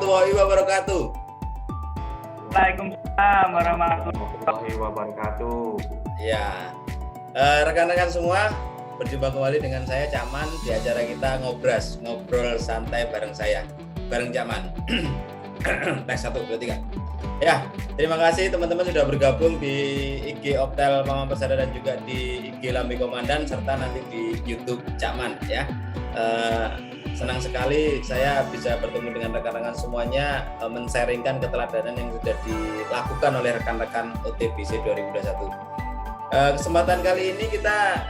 warahmatullahi wabarakatuh. Waalaikumsalam warahmatullahi wabarakatuh. Ya, rekan-rekan semua, berjumpa kembali dengan saya Caman di acara kita ngobrol santai bareng saya, bareng Caman. Tes 1, 2, 3. Ya, terima kasih teman-teman sudah bergabung di IG Optel Mama Persada dan juga di IG Lambi Komandan serta nanti di YouTube Caman ya. Senang sekali saya bisa bertemu dengan rekan-rekan semuanya, men-sharingkan keteladanan yang sudah dilakukan oleh rekan-rekan OTBC 2021. Kesempatan kali ini kita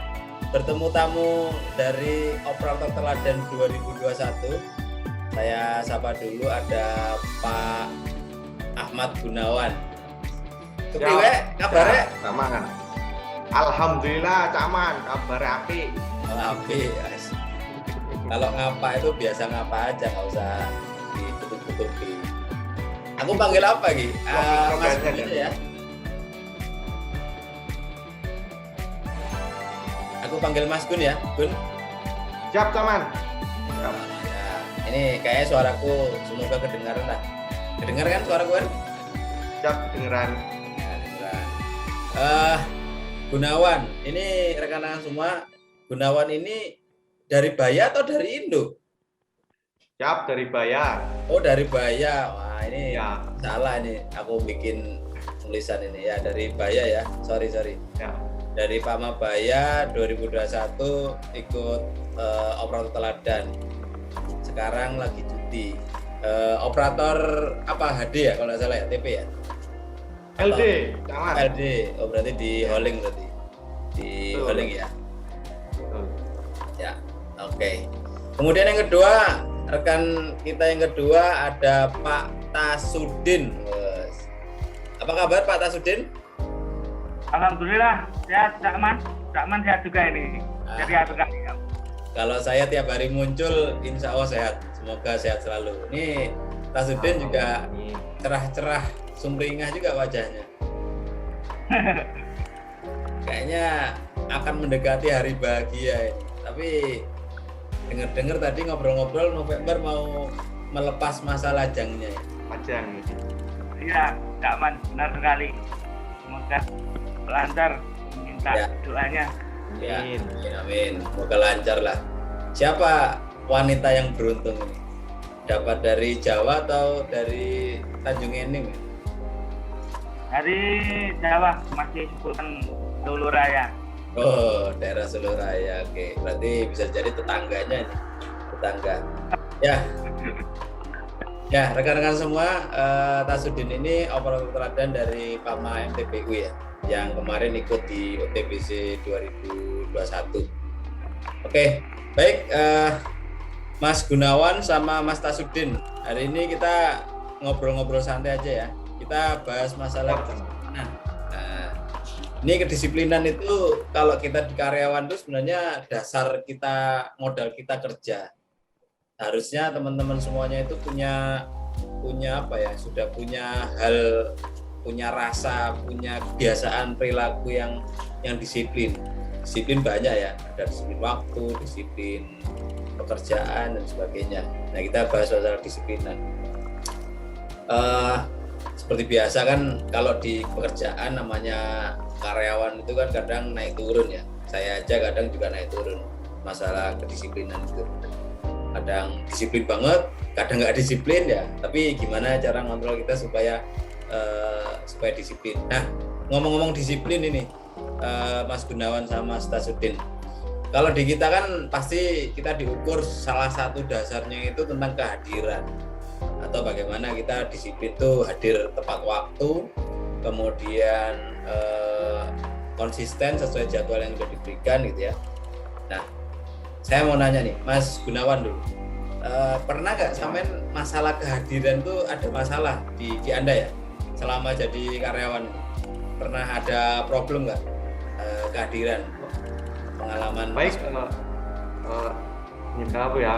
bertemu tamu dari Operator Teladan 2021. Saya sapa dulu, ada Pak Ahmad Gunawan. Kepriwe kabarnya? Caman. Alhamdulillah Caman, kabar apik. Apik. Kalau ngapa itu biasa ngapa aja, nggak usah ditutup-tutupi. Aku panggil apa Ki? Mas Gun ya. Aku panggil Mas Gun ya, Gun. Siap Caman. Ya, ini kayaknya suaraku semoga kedengaran lah. Kedengar kan suaraku kan? Siap dengeran. Ya, dengeran. Gunawan, ini rekan-rekan semua. Gunawan ini dari Baya atau dari Indo? Siap dari Baya. Oh dari Baya. Wah ini Ya. salah ini. Aku bikin tulisan ini ya dari Baya ya. Sorry. Ya. Dari Pama Baya 2021 ikut operator teladan. Sekarang lagi cuti. Operator apa HD ya kalau nggak salah ya, TP ya? LD, Caman. LD. Oh berarti di Holing berarti. Di Betul. Holing ya. Betul. Ya. Oke. Kemudian yang kedua, rekan kita yang kedua ada Pak Tasudin. Apa kabar Pak Tasudin? Alhamdulillah sehat Caman sehat juga ini. Sehat sekali. Kalau saya tiap hari muncul, insya Allah sehat. Semoga sehat selalu. Ini Tasudin juga cerah-cerah, sumringah juga wajahnya. Kayaknya akan mendekati hari bahagia ini. Tapi dengar tadi ngobrol-ngobrol November mau melepas masa lajangnya. Pajang. Iya, Caman benar sekali. Semoga lancar, minta Ya. doanya. Ya, Amin. amin. Semoga lancar lah. Siapa wanita yang beruntung ini? Dapat dari Jawa atau dari Tanjung Enim? Dari Jawa masih Sultan Solo Raya. Oh, daerah Solo Raya. Oke, berarti bisa jadi tetangganya nih. Tetangga. Ya, rekan-rekan semua, Tasudin ini operator teladan dari Pama MTPU ya, yang kemarin ikut di OTBC 2021. Oke, baik, Mas Gunawan sama Mas Tasudin. Hari ini kita ngobrol-ngobrol santai aja ya. Kita bahas masalah kedisiplinan. Nah, ini kedisiplinan itu kalau kita di karyawan itu sebenarnya dasar kita, modal kita kerja. Harusnya teman-teman semuanya itu punya apa ya, sudah punya hal, punya rasa, punya kebiasaan perilaku yang disiplin. Disiplin banyak ya, ada disiplin waktu, disiplin pekerjaan dan sebagainya. Nah kita bahas masalah disiplinan. Seperti biasa kan kalau di pekerjaan namanya karyawan itu kan kadang naik turun ya. Saya aja kadang juga naik turun masalah kedisiplinan itu. Kadang disiplin banget, kadang nggak disiplin ya. Tapi gimana cara ngontrol kita supaya disiplin. Nah, ngomong-ngomong disiplin ini, Mas Gunawan sama Mas Tasudin. Kalau di kita kan pasti kita diukur salah satu dasarnya itu tentang kehadiran atau bagaimana kita disiplin itu hadir tepat waktu, kemudian konsisten sesuai jadwal yang sudah diberikan gitu ya. Nah, saya mau nanya nih, Mas Gunawan dulu, pernah nggak sampean masalah kehadiran tuh ada masalah di Anda ya selama jadi karyawan? Pernah ada problem nggak kehadiran, pengalaman? Baik, apa ya,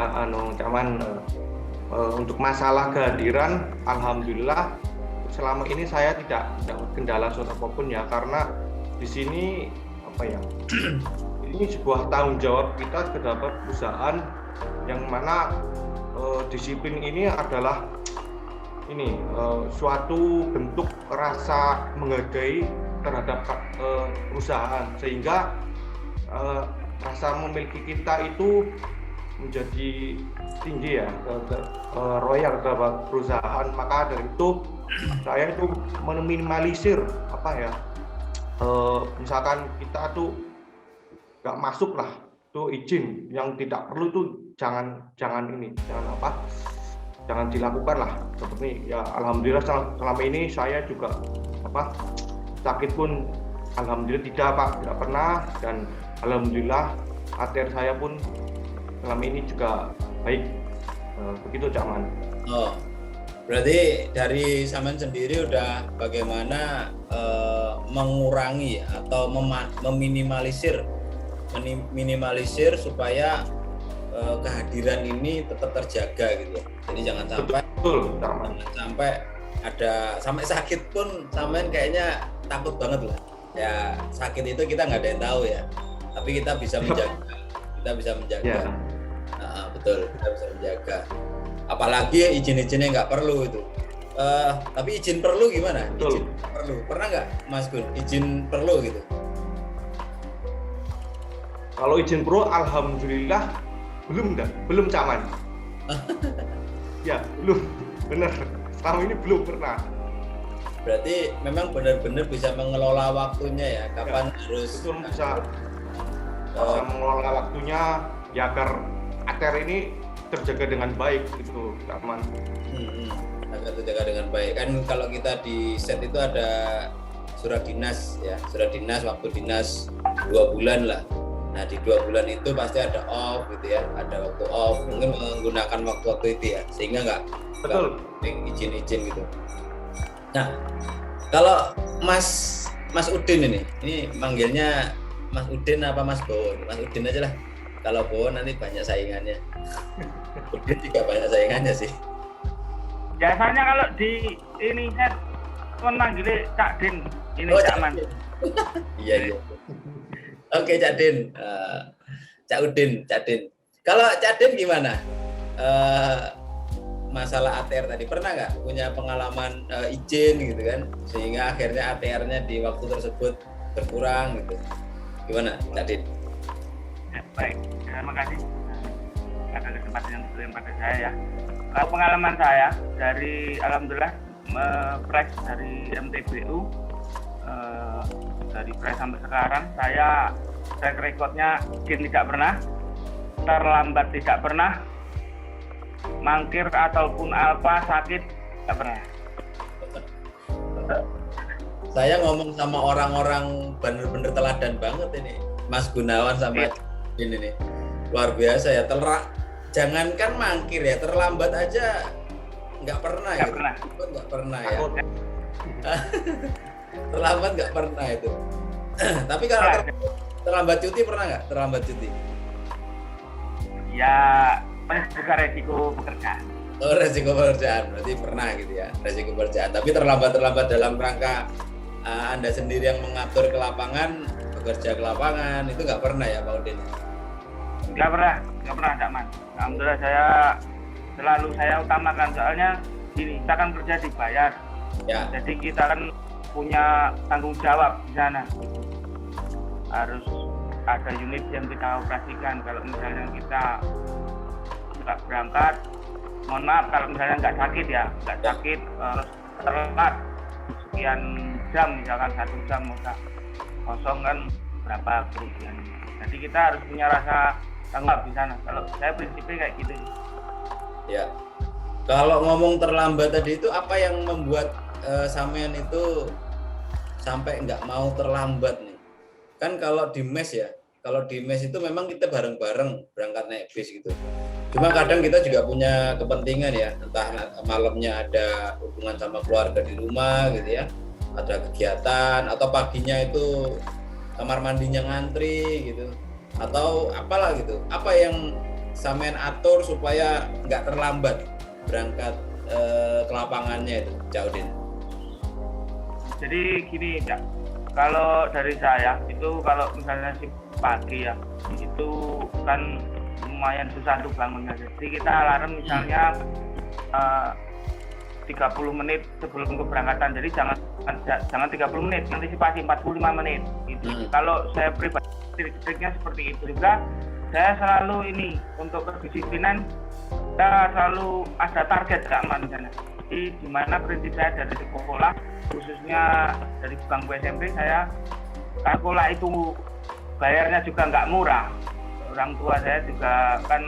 Caman, untuk masalah kehadiran, alhamdulillah selama ini saya tidak kendala suatu apapun ya, karena di sini apa ya, ini sebuah tanggung jawab kita terhadap perusahaan yang mana disiplin ini adalah ini suatu bentuk rasa menghargai terhadap perusahaan, sehingga rasa memiliki kita itu menjadi tinggi ya, royal terhadap perusahaan. Maka dari itu saya itu meminimalisir misalkan kita tuh nggak masuk lah tuh izin yang tidak perlu tuh jangan dilakukan lah. Seperti ya, alhamdulillah selama ini saya juga sakit pun alhamdulillah tidak pernah, dan alhamdulillah ATR saya pun selama ini juga baik. Begitu Cak Man. Oh, berarti dari Saman sendiri udah bagaimana mengurangi atau meminimalisir supaya kehadiran ini tetap terjaga gitu. Jadi jangan sampai sampai sakit pun Saman kayaknya takut banget lah. Ya sakit itu kita nggak ada yang tahu ya. Tapi kita bisa menjaga. Yeah. Betul, kita bisa menjaga. Apalagi izin-izinnya nggak perlu itu. Tapi izin perlu gimana? Betul. Izin perlu. Pernah nggak Mas Gun izin perlu gitu? Kalau izin perlu alhamdulillah belum Cak Man. Ya, belum. Benar. Selama ini belum pernah. Berarti memang benar-benar bisa mengelola waktunya ya, kapan harus betul, bisa mengelola waktunya ya agar ATR ini terjaga dengan baik gitu, Cak Man. Agar terjaga dengan baik. Kan kalau kita di set itu ada surat dinas ya, waktu dinas 2 bulan lah. Nah di 2 bulan itu pasti ada off gitu ya, ada waktu off, mungkin menggunakan waktu itu ya, sehingga nggak izin-izin gitu. Nah kalau Mas Udin ini manggilnya Mas Udin apa Mas Bowo? Mas Udin aja lah. Kalau Bowo nanti banyak saingannya. Udin juga banyak saingannya sih. Biasanya kalau di ini saya manggilnya Cak Din. Ini Cak Man. Iya. Oke Cak Din. Cak Udin. Kalau Cak Din gimana? Masalah ATR tadi, pernah nggak punya pengalaman izin gitu kan, sehingga akhirnya ATR-nya di waktu tersebut berkurang gitu? Gimana Cak Din? Ya, baik, terima kasih atas kesempatan yang diberikan pada saya ya. Kalau pengalaman saya dari alhamdulillah fresh dari MTBU, dari fresh sampai sekarang saya track recordnya izin tidak pernah, terlambat tidak pernah, mangkir ataupun alfa sakit tidak pernah. Saya ngomong sama orang-orang bener-bener teladan banget ini, Mas Gunawan sama ini luar biasa ya. Jangankan mangkir ya, terlambat aja nggak pernah. Nggak pernah ya. Terlambat nggak pernah itu. Tapi kalau terlambat cuti pernah nggak? Terlambat cuti? Ya, juga resiko pekerjaan. Oh, resiko pekerjaan berarti pernah gitu ya, resiko pekerjaan. Tapi terlambat dalam rangka Anda sendiri yang mengatur ke lapangan, bekerja ke lapangan, itu nggak pernah ya Pak Udin? Nggak pernah Cak Man. Alhamdulillah saya utamakan, soalnya gini, kita kan kerja dibayar. Ya. Jadi kita kan punya tanggung jawab di sana. Harus ada unit yang kita operasikan. Kalau misalnya kita nggak berangkat, mohon maaf kalau misalnya nggak sakit telat sekian jam, misalkan 1 jam udah kosong kan berapa kerugian. Jadi kita harus punya rasa tanggung jawab di sana. Kalau saya prinsipnya kayak gitu. Ya. Kalau ngomong terlambat tadi itu apa yang membuat sampean itu sampai nggak mau terlambat nih? Kan kalau di mes itu memang kita bareng-bareng berangkat naik bis gitu. Cuma kadang kita juga punya kepentingan ya, entah malamnya ada hubungan sama keluarga di rumah gitu ya, ada kegiatan, atau paginya itu kamar mandinya ngantri gitu, atau apalah gitu. Apa yang sampean atur supaya nggak terlambat berangkat ke lapangannya itu, Cak Udin? Jadi gini Cak, kalau dari saya itu kalau misalnya si pagi ya, itu kan lumayan susah untuk bangunnya. Jadi kita alarm misalnya 3 30 menit sebelum keberangkatan. Jadi jangan 30 menit, antisipasi 45 menit. Gitu. Kalau saya pribadi trik-triknya seperti itu juga. Saya selalu ini untuk kedisiplinan, saya selalu ada target Kak Man. Jadi di mana prinsip saya dari sekolah, khususnya dari bangku SMP, saya sekolah itu bayarnya juga nggak murah. Orang tua saya juga kan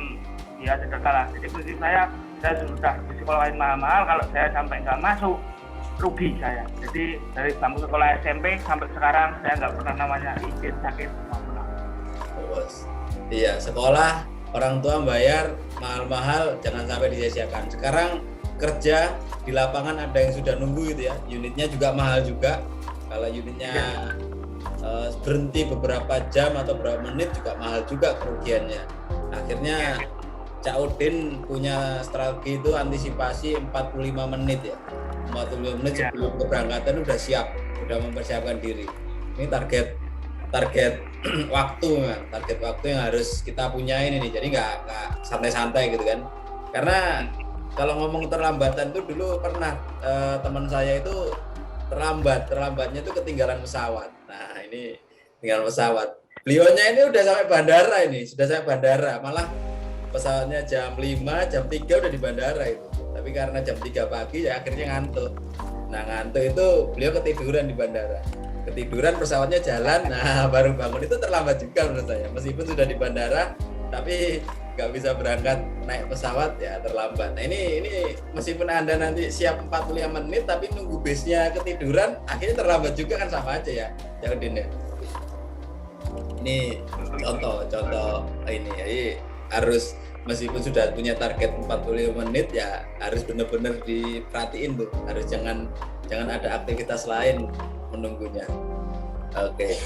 ya sederhana. Jadi prinsip saya sudah di sekolah lain mahal-mahal, kalau saya sampai nggak masuk rugi saya. Jadi dari bangku sekolah SMP sampai sekarang saya nggak pernah namanya izin sakit. Iya, sekolah orang tua bayar mahal-mahal, jangan sampai disia-siakan. Sekarang kerja di lapangan ada yang sudah nunggu gitu ya, unitnya juga mahal juga. Kalau unitnya berhenti beberapa jam atau beberapa menit juga mahal juga kerugiannya. Akhirnya Cak Udin punya strategi itu antisipasi 45 menit ya. 45 menit sebelum keberangkatan udah siap, udah mempersiapkan diri. Ini target waktu yang harus kita punyain ini. Jadi nggak santai-santai gitu kan. Karena kalau ngomong terlambatan tuh dulu pernah teman saya itu terlambatnya itu ketinggalan pesawat. Nah ini tinggal pesawat. Beliaunya ini udah sampai bandara, malah pesawatnya jam 5, jam 3 udah di bandara itu. Tapi karena jam 3 pagi ya akhirnya ngantuk. Nah ngantuk itu beliau ketiduran di bandara. Ketiduran pesawatnya jalan, nah baru bangun itu terlambat juga menurut saya. Meskipun sudah di bandara, tapi nggak bisa berangkat naik pesawat ya terlambat. Nah ini meskipun Anda nanti siap 45 menit tapi nunggu bisnya ketiduran, akhirnya terlambat juga kan sama aja ya. Jangan dine. Ini contoh ini. Jadi harus meskipun sudah punya target 45 menit ya harus benar-benar diperhatiin tuh. Harus jangan ada aktivitas lain menunggunya. Oke.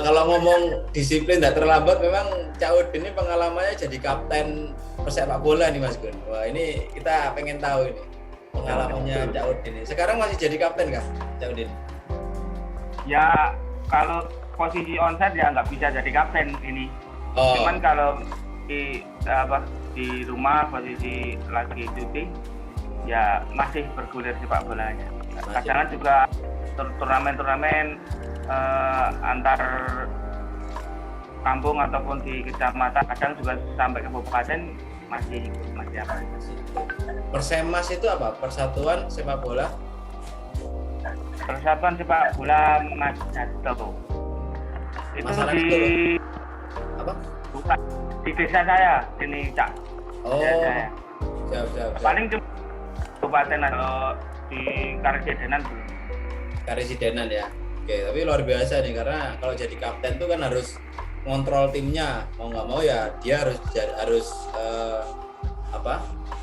Kalau ngomong disiplin tidak terlambat, memang Cak Udin ini pengalamannya jadi kapten pesepak bola nih Mas Gun. Wah ini kita pengen tahu ini pengalamannya Cak Udin ini. Sekarang masih jadi kapten kah Cak Udin? Ya kalau posisi onside ya nggak bisa jadi kapten ini. Cuman kalau di rumah posisi lagi cuti ya masih bergulir sepak bolanya. Kadang juga turnamen antar kampung ataupun di kecamatan, kadang juga sampai ke kabupaten masih apa? Persemas itu apa? Persatuan Sepak Bola? Persatuan Sepak Bola Mas Jato. Itu Masalah di apa? Bukan di desa saya sini Cak. Oh. Saya. Siap. Paling cuma kabupaten atau di Karesidenan ya. Oke, tapi luar biasa nih karena kalau jadi kapten tuh kan harus ngontrol timnya, mau nggak mau ya dia harus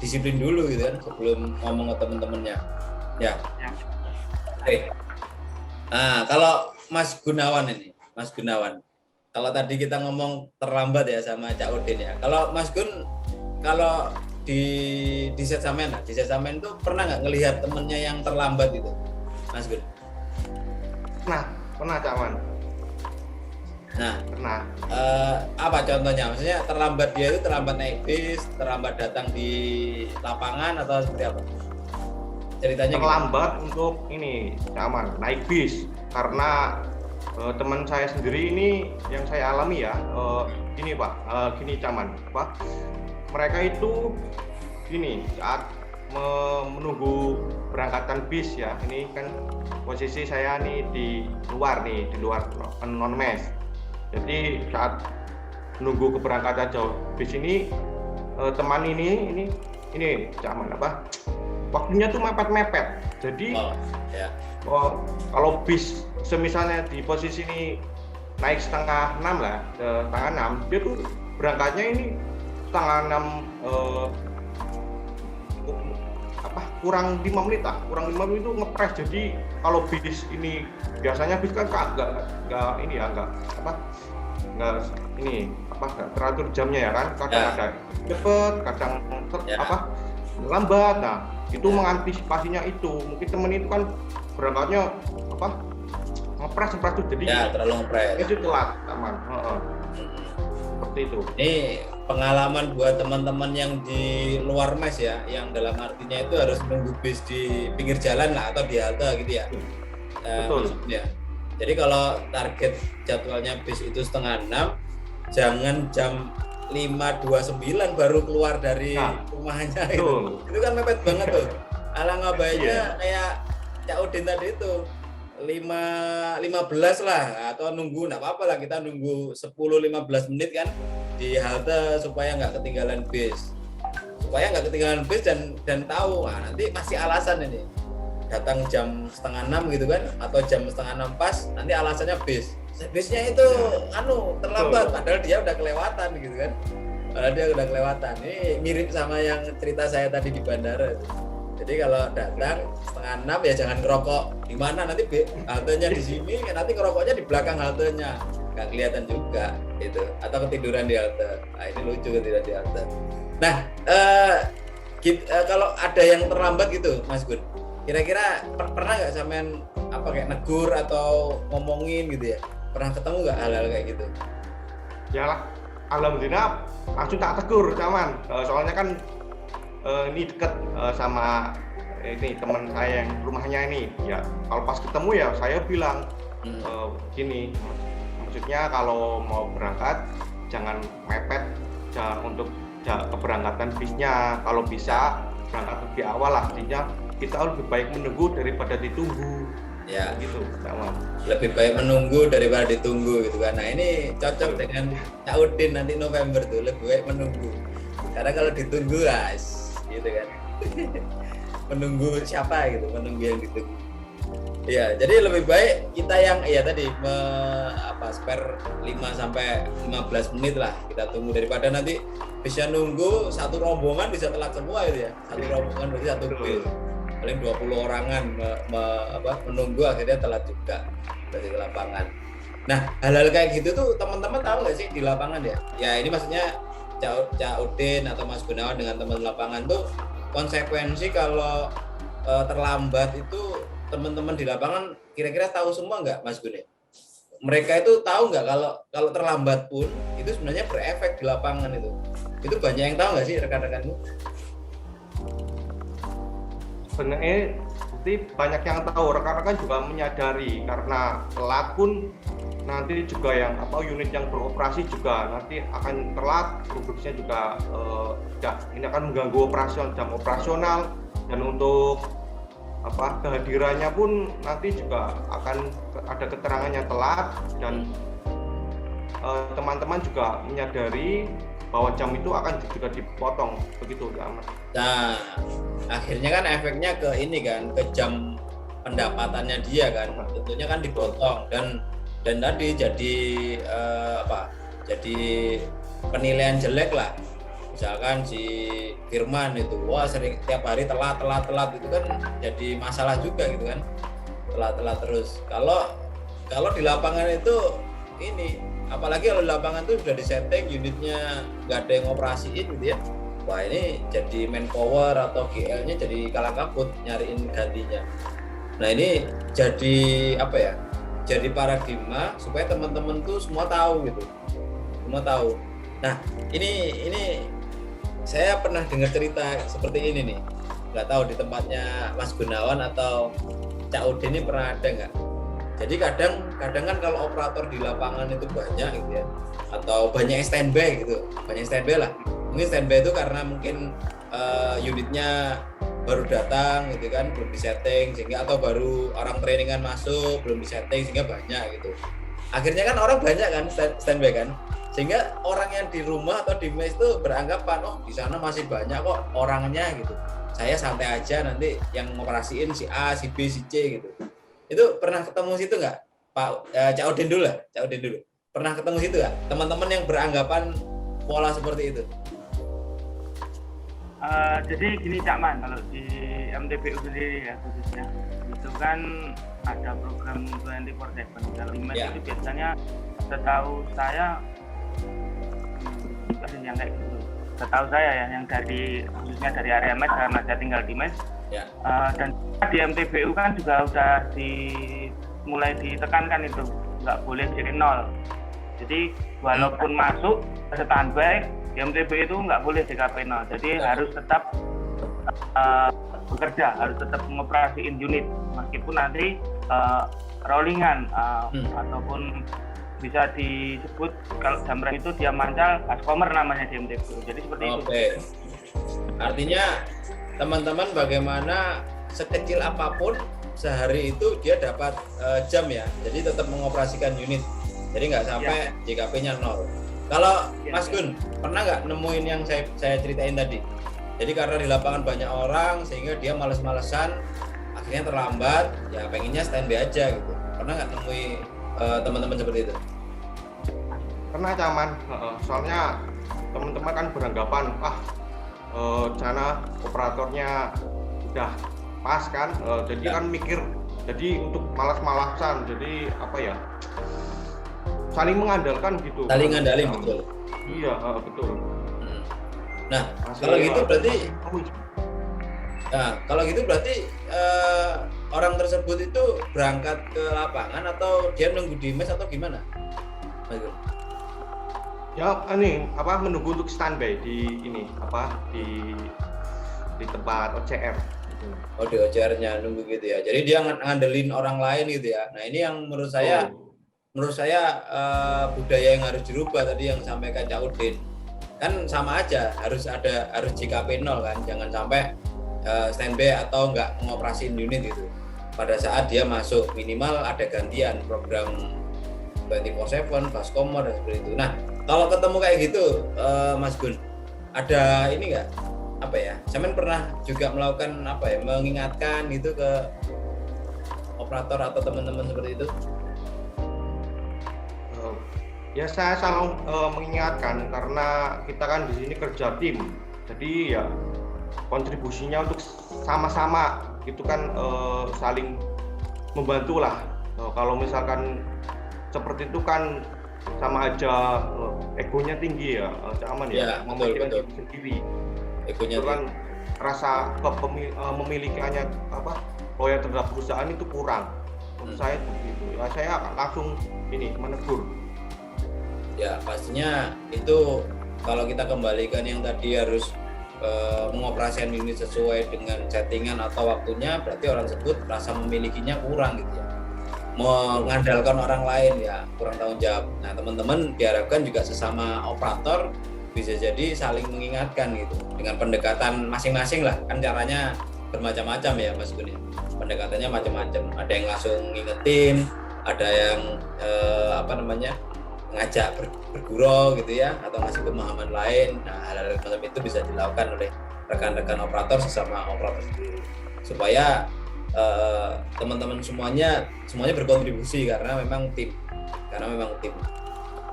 disiplin dulu gitu kan sebelum ngomong ke temen-temennya. Ya. Oke. Nah kalau Mas Gunawan, kalau tadi kita ngomong terlambat ya sama Cak Udin ya. Kalau Mas Gun, kalau di set samen tuh pernah nggak ngelihat temennya yang terlambat gitu, Mas Gun? Pernah Cak Man. Nah, Pernah. Apa contohnya? Maksudnya terlambat dia itu terlambat naik bis, terlambat datang di lapangan atau seperti apa? Ceritanya terlambat gimana? Untuk ini Cak Man, naik bis karena teman saya sendiri ini yang saya alami ya, gini Pak, gini Cak Man, Pak. Mereka itu gini saat menunggu berangkatan bis ya, ini kan posisi saya nih di luar non mes. Jadi saat menunggu keberangkatan jauh bis ini teman ini zaman apa? Waktunya tuh mepet-mepet. Jadi kalau bis semisalnya di posisi ini naik setengah 6 lah, dia tuh berangkatnya ini setengah 6 kurang 5 menit itu ngepres. Jadi kalau bis ini biasanya bis kan nggak teratur jamnya ya kan, kadang ada cepet, kadang lambat. Nah itu mengantisipasinya itu mungkin temen itu kan berangkatnya ngepres tuh jadi terlalu ngepres itu telat teman. seperti itu. Ini pengalaman buat teman-teman yang di luar mes ya, yang dalam artinya itu harus nunggu bis di pinggir jalan lah atau di halte gitu ya. Betul. Ya. Jadi kalau target jadwalnya bis itu 5:30, jangan jam 5:29 baru keluar dari rumahnya gitu. Itu kan mepet banget tuh. Alangkah baiknya kayak Cak Udin tadi itu 5:15 lah, atau nunggu nggak apa-apa lah, kita nunggu 10-15 menit kan di halte supaya nggak ketinggalan bis, dan tahu nanti masih alasan ini datang jam 5:30 gitu kan, atau jam 5:30 pas, nanti alasannya bisnya itu terlambat, padahal dia udah kelewatan gitu kan, Ini mirip sama yang cerita saya tadi di bandara itu. Jadi kalau datang 5:30 ya jangan ngerokok di mana, nanti haltenya di sini, nanti ngerokoknya di belakang haltenya, nggak kelihatan juga itu, atau ketiduran di halte. Nah, ini lucu ketiduran di halte. Nah, kalau ada yang terlambat gitu, Mas Gun, kira-kira pernah nggak sampean kayak negur atau ngomongin gitu ya? Pernah ketemu nggak hal-hal kayak gitu? Ya lah, alhamdulillah langsung tak tegur Caman. Soalnya kan ini dekat sama ini teman saya yang rumahnya ini. Ya kalau pas ketemu ya saya bilang gini, maksudnya kalau mau berangkat jangan mepet, untuk keberangkatan bisnya. Kalau bisa berangkat lebih awal lah, artinya kita lebih baik menunggu daripada ditunggu. Ya gitu, Caman. Lebih baik menunggu daripada ditunggu gitu kan. Nah ini cocok dengan Cak Udin nanti November tuh, lebih baik menunggu. Karena kalau ditunggu guys gitu kan. Menunggu siapa gitu, menunggu yang ditunggu. Ya, jadi lebih baik kita yang tadi spare 5-15 menit lah kita tunggu, daripada nanti bisa nunggu satu rombongan bisa telat semua gitu ya. Satu rombongan berarti satu bis. Paling 20 orangan menunggu, akhirnya telat juga dari lapangan. Nah, hal-hal kayak gitu tuh teman-teman tahu nggak sih di lapangan ya? Ya ini maksudnya Cak Udin atau Mas Gunawan dengan teman lapangan tuh konsekuensi kalau terlambat itu teman-teman di lapangan kira-kira tahu semua nggak, Mas Gun? Mereka itu tahu nggak kalau terlambat pun itu sebenarnya berefek di lapangan itu? Itu banyak yang tahu nggak sih rekan-rekanmu? Sebenarnya banyak yang tahu, rekan-rekan juga menyadari, karena telat pun nanti juga yang unit yang beroperasi juga nanti akan telat, produksinya juga ini akan mengganggu jam operasional, dan untuk kehadirannya pun nanti juga akan ada keterangannya telat, dan teman-teman juga menyadari bahwa jam itu akan juga dipotong begitu ya, Mas. Nah, akhirnya kan efeknya ke ini kan, ke jam pendapatannya dia kan, tentunya kan dipotong, dan tadi jadi jadi penilaian jelek lah. Misalkan si Firman itu sering tiap hari telat itu kan jadi masalah juga gitu kan, telat terus. Kalau di lapangan itu ini, apalagi kalau di lapangan itu sudah disetting unitnya, nggak ada yang operasiin gitu ya, wah ini jadi manpower atau GL-nya jadi kalah kabut nyariin gantinya. Nah ini jadi jadi paradigma supaya teman-teman tuh semua tahu gitu, semua tahu. Nah ini saya pernah dengar cerita seperti ini nih, nggak tahu di tempatnya Mas Gunawan atau Cak Udin ini pernah ada nggak? Jadi kadang kan kalau operator di lapangan itu banyak gitu ya, atau banyak standby gitu, banyak standby lah. Mungkin standby itu karena mungkin unitnya baru datang gitu kan, belum disetting sehingga, atau baru orang trainingan masuk belum disetting sehingga banyak gitu. Akhirnya kan orang banyak kan standby kan, sehingga orang yang di rumah atau di mes itu beranggapan di sana masih banyak kok orangnya gitu, saya santai aja, nanti yang ngoperasiin si A, si B, si C gitu. Itu pernah ketemu situ nggak, Pak Cak Udin dulu lah, Cak Udin dulu. Pernah ketemu situ nggak teman-teman yang beranggapan pola seperti itu? Jadi gini Cak Man, kalau di MTBU sendiri ya khususnya itu kan ada program 24/7. Kalau di mes itu biasanya setahu saya yang kayak gitu. Setahu saya ya, yang khususnya dari area mes, karena saya tinggal di mes. Ya. Dan di MTBU kan juga udah mulai ditekankan itu nggak boleh jadi nol. Jadi walaupun masuk standby di MTB itu nggak boleh DKP 0. Jadi harus tetap bekerja, harus tetap mengoperasiin unit meskipun nanti rollingan ataupun bisa disebut kalau jam rem itu dia mancal gaskomer namanya di MTB. Jadi seperti itu. Artinya teman-teman bagaimana sekecil apapun sehari itu dia dapat jam ya. Jadi tetap mengoperasikan unit. Jadi nggak sampai JKP-nya 0. Kalau Mas Gun pernah nggak nemuin yang saya ceritain tadi? Jadi karena di lapangan banyak orang sehingga dia males-malesan, akhirnya terlambat, ya pengennya standby aja gitu. Pernah nggak nemui teman-teman seperti itu? Pernah Caman, soalnya teman-teman kan beranggapan sana operatornya udah pas kan, jadi kan mikir, jadi untuk malas-malasan, jadi apa ya, saling mengandalkan gitu. Saling ngandalin, betul. Iya, betul. Nah, kalau gitu berarti orang tersebut itu berangkat ke lapangan atau dia nunggu di mes atau gimana? Ya, menunggu untuk standby di di tempat OCR. Oh, di OCR-nya nunggu gitu ya. Jadi dia ngandelin orang lain gitu ya. Nah, ini yang menurut saya budaya yang harus dirubah tadi yang sampaikan Cak Udin. Kan sama aja, harus JKP 0 kan. Jangan sampai standby atau nggak ngoperasiin unit itu. Pada saat dia masuk minimal ada gantian program 24/7, gaskomer dan seperti itu. Nah, kalau ketemu kayak gitu, Mas Gun, ada ini nggak? Saya pernah juga melakukan mengingatkan itu ke operator atau teman-teman seperti itu? Ya saya selalu mengingatkan karena kita kan di sini kerja tim, jadi ya kontribusinya untuk sama-sama itu kan saling membantu lah. Kalau misalkan seperti itu kan sama aja egonya tinggi ya, Caman ya, memikirkan diri sendiri. Egonya itu kan rasa memilikannya loyal terhadap perusahaan itu kurang. Menurut saya begitu. Ya, saya langsung menegur. Ya pastinya itu kalau kita kembalikan yang tadi harus mengoperasikan unit sesuai dengan settingan atau waktunya, berarti orang tersebut rasa memilikinya kurang gitu ya, mengandalkan orang lain ya kurang tanggung jawab. Nah teman-teman diharapkan juga sesama operator bisa jadi saling mengingatkan gitu dengan pendekatan masing-masing lah, kan caranya bermacam-macam ya Mas Gun ya, pendekatannya macam-macam, ada yang langsung ngingetin, ada yang ngajak bergurau gitu ya, atau ngasih pemahaman lain. Nah hal-hal macam itu bisa dilakukan oleh rekan-rekan operator sesama operator sendiri supaya teman-teman semuanya berkontribusi karena memang tim.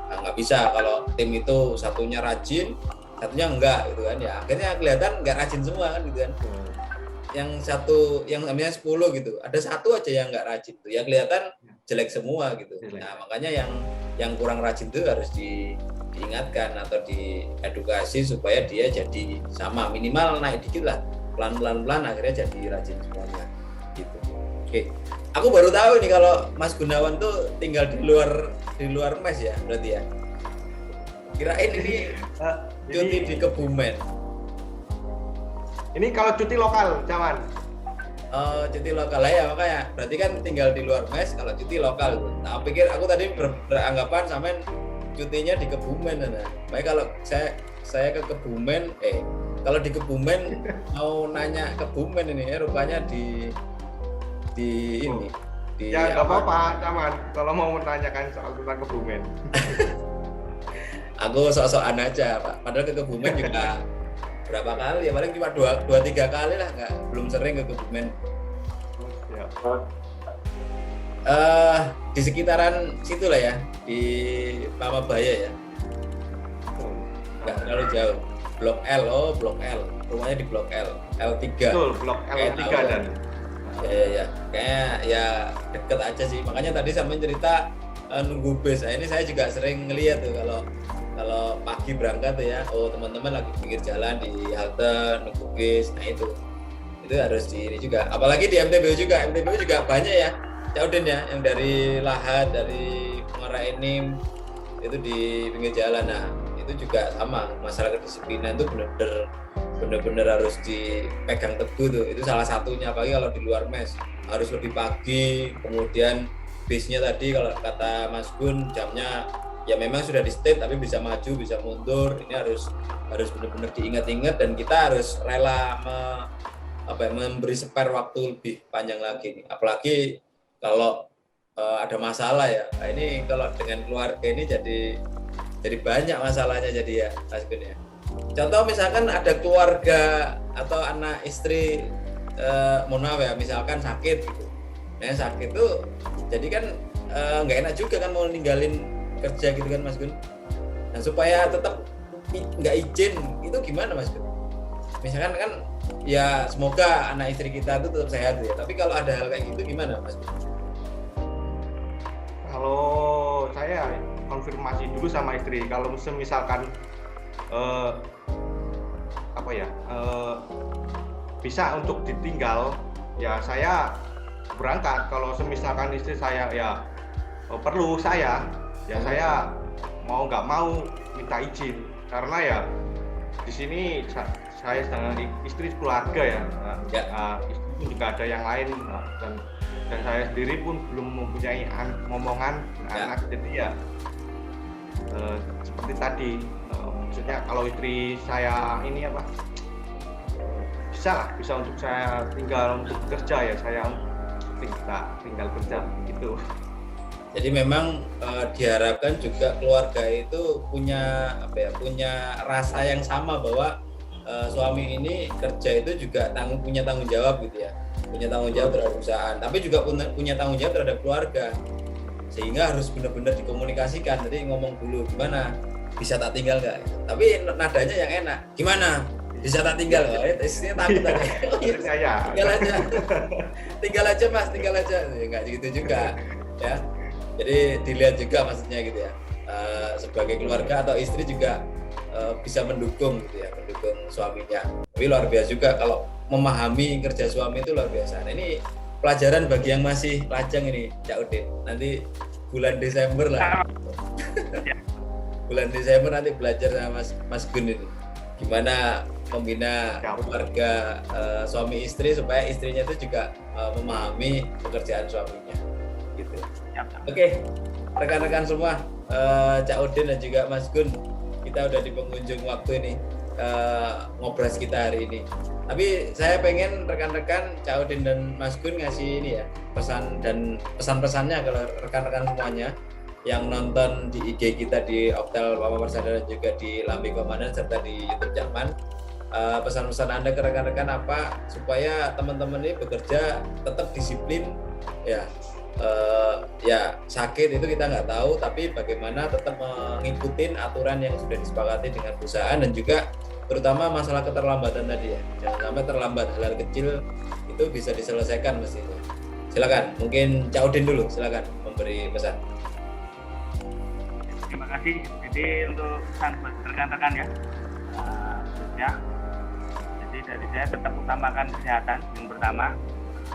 Nah, nggak bisa kalau tim itu satunya rajin, satunya enggak gitu kan ya, akhirnya kelihatan nggak rajin semua kan gitu kan. Yang satu yang namanya 10 gitu, ada satu aja yang nggak rajin tuh ya kelihatan jelek semua gitu. Nah makanya yang kurang rajin itu harus diingatkan atau diedukasi supaya dia jadi sama, minimal naik dikit lah, pelan akhirnya jadi rajin semuanya gitu. Oke, aku baru tahu nih kalau Mas Gunawan tuh tinggal di luar mes ya berarti ya. Kirain ini cuti di Kebumen. Ini kalau cuti lokal, Caman. Cuti lokal ya, makanya berarti kan tinggal di luar mes kalau cuti lokal. Nah, pikir aku tadi beranggapan sampean cutinya di Kebumen. Nah, baik kalau saya ke Kebumen, kalau di Kebumen mau nanya Kebumen ini rupanya di ini. Ya nggak apa-apa, Caman. Kalau mau menanyakan soal tentang Kebumen. Aku sok-sokan aja, Pak. Padahal ke Kebumen juga berapa kali ya, paling cuma 2-3 kali lah, belum sering ke Kebumen. Di sekitaran situ lah ya, di Pamabaya ya, nggak terlalu jauh. Blok L, Blok L, rumahnya di Blok L, L3. Betul, Blok L3 dan ya kayaknya ya deket aja sih, makanya tadi sampai cerita nunggu bus. Nah, ini saya juga sering ngeliat tuh kalau pagi berangkat tuh ya, teman-teman lagi pinggir jalan di halte nunggu bis. Nah itu harus ini juga, apalagi di MTBU juga banyak ya Cak Udin ya, yang dari Lahat, dari Muara Enim itu di pinggir jalan. Nah itu juga sama, masalah kedisiplinan itu benar-benar harus dipegang teguh tuh. Itu salah satunya, apalagi kalau di luar mes harus lebih pagi, kemudian bisnya tadi kalau kata Mas Gun jamnya ya memang sudah di state tapi bisa maju bisa mundur. Ini harus benar-benar diingat-ingat, dan kita harus rela memberi spare waktu lebih panjang lagi nih. Apalagi kalau ada masalah ya. Nah, ini kalau dengan keluarga ini jadi banyak masalahnya jadi ya Mas Gun ya. Contoh misalkan ada keluarga atau anak istri mohon maaf ya, misalkan sakit gitu. Nah sakit tuh jadi kan nggak enak juga kan mau ninggalin kerja gitu kan Mas Gun. Nah supaya tetap nggak izin itu gimana Mas Gun? Misalkan kan ya semoga anak istri kita itu tetap sehat ya. Tapi kalau ada hal kayak gitu gimana Mas Gun? Kalau saya konfirmasi dulu sama istri, kalau misalkan bisa untuk ditinggal, ya saya berangkat. Kalau misalkan istri saya ya perlu saya mau nggak mau minta izin, karena ya di sini saya sedang istri keluarga ya, istri pun juga ada yang lain, dan saya sendiri pun belum mempunyai momongan anak, jadi ya seperti tadi, maksudnya kalau istri saya ini bisa untuk saya tinggal untuk kerja ya, saya tinggal kerja gitu. Jadi memang diharapkan juga keluarga itu punya rasa yang sama bahwa suami ini kerja itu juga punya tanggung jawab gitu ya, punya tanggung jawab terhadap perusahaan, tapi juga punya tanggung jawab terhadap keluarga, sehingga harus benar-benar dikomunikasikan. Jadi ngomong dulu gimana, bisa tak tinggal nggak? Tapi nadanya yang enak, gimana? Bisa tak tinggal nggak? Istrinya takut aja. tinggal aja mas, tinggal aja. Nggak gitu juga ya. Jadi dilihat juga maksudnya gitu ya. Sebagai keluarga atau istri juga bisa mendukung gitu ya, mendukung suaminya. Tapi luar biasa juga kalau memahami kerja suami itu luar biasa. Nah, ini pelajaran bagi yang masih lajang ini, Cak Udin. Nanti bulan Desember lah. Bulan Desember nanti belajar sama Mas Gun ini. Gimana membina keluarga suami istri supaya istrinya itu juga memahami pekerjaan suaminya. Gitu. Oke, rekan-rekan semua, Cak Udin dan juga Mas Gun, kita udah di penghujung waktu ini ngobras kita hari ini. Tapi saya pengen rekan-rekan Cak Udin dan Mas Gun ngasih ini ya, pesan dan pesan-pesannya kalau rekan-rekan semuanya yang nonton di IG kita di Optel Pama Persada dan juga di Lambi Komandan serta di YouTube Jaman. Pesan-pesan Anda ke rekan-rekan apa supaya teman-teman ini bekerja tetap disiplin ya. Ya sakit itu kita nggak tahu, tapi bagaimana tetap mengikuti aturan yang sudah disepakati dengan perusahaan, dan juga terutama masalah keterlambatan tadi ya, jangan sampai terlambat, hal kecil itu bisa diselesaikan mestinya. Silakan, mungkin Cak Udin dulu, silakan memberi pesan. Terima kasih. Jadi untuk pesan buat rekan-rekan ya, jadi dari saya tetap utamakan kesehatan yang pertama,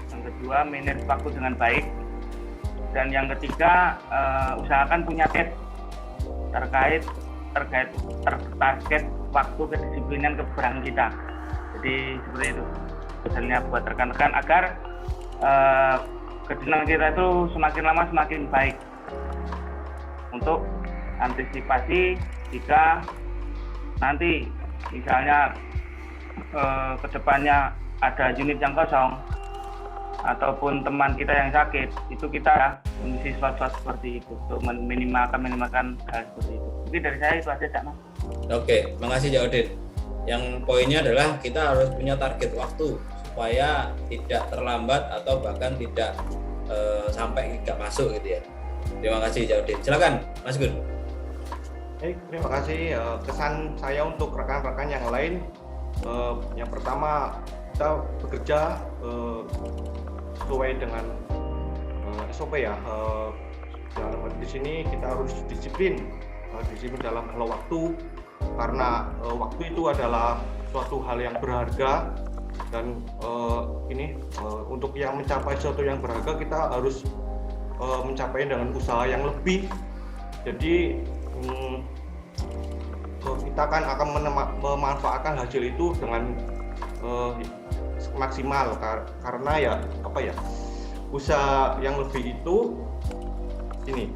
yang kedua manage waktu dengan baik, dan yang ketiga usahakan punya target waktu kedisiplinan keberangkatan kita. Jadi seperti itu misalnya buat rekan-rekan agar kedisiplinan kita itu semakin lama semakin baik, untuk antisipasi jika nanti misalnya kedepannya ada unit yang kosong ataupun teman kita yang sakit, itu kita mengisi slot-slot seperti itu untuk minimalkan hal seperti itu. Jadi dari saya itu aja, Cak Mas. Oke, makasih Cak Udin. Yang poinnya adalah kita harus punya target waktu supaya tidak terlambat atau bahkan tidak sampai tidak masuk gitu ya. Terima kasih Cak Udin. Silakan Mas Gun. Terima kasih. Kesan saya untuk rekan-rekan yang lain, yang pertama kita bekerja sesuai dengan SOP ya. Di sini kita harus disiplin dalam hal waktu, karena waktu itu adalah suatu hal yang berharga, dan untuk yang mencapai sesuatu yang berharga kita harus mencapai dengan usaha yang lebih. Jadi kita kan akan memanfaatkan hasil itu dengan maksimal karena ya apa ya, usaha yang lebih itu ini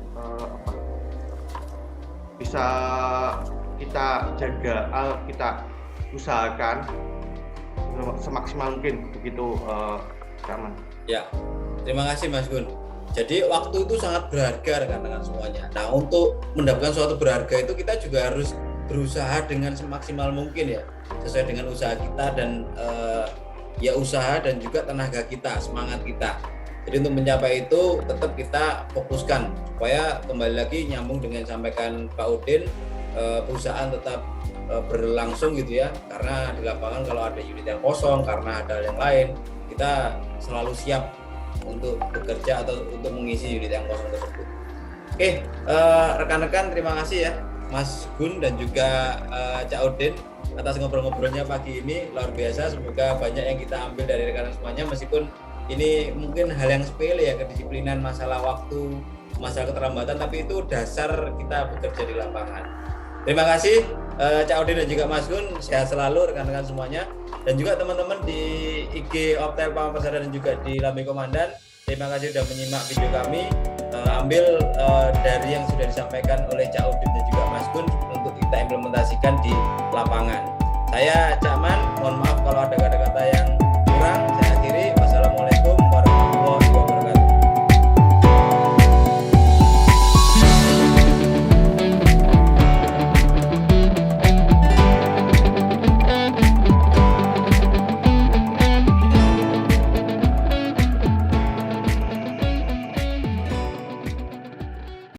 bisa kita jaga, kita usahakan semaksimal mungkin begitu, Caman. Ya, terima kasih Mas Gun. Jadi waktu itu sangat berharga rekan-rekan semuanya. Nah, untuk mendapatkan suatu berharga itu kita juga harus berusaha dengan semaksimal mungkin ya, sesuai dengan usaha kita dan ya usaha dan juga tenaga kita, semangat kita. Jadi untuk mencapai itu tetap kita fokuskan supaya kembali lagi nyambung dengan sampaikan Pak Udin, perusahaan tetap berlangsung gitu ya, karena di lapangan kalau ada unit yang kosong karena ada yang lain, kita selalu siap untuk bekerja atau untuk mengisi unit yang kosong tersebut. Oke, rekan-rekan terima kasih ya Mas Gun dan juga Cak Udin atas ngobrol-ngobrolnya pagi ini, luar biasa. Semoga banyak yang kita ambil dari rekan semuanya, meskipun ini mungkin hal yang sepele ya, kedisiplinan masalah waktu, masalah keterlambatan, tapi itu dasar kita bekerja di lapangan. Terima kasih Cak Udin dan juga Mas Gun, sehat selalu rekan-rekan semuanya, dan juga teman-teman di IG Optel Pamang Persada dan juga di Lambe Komandan. Terima kasih sudah menyimak video kami. Ambil dari yang sudah disampaikan oleh Cak Udin dan juga Mas Gun untuk kita implementasikan di lapangan. Saya Cak Man, mohon maaf kalau ada kata-kata yang kurang.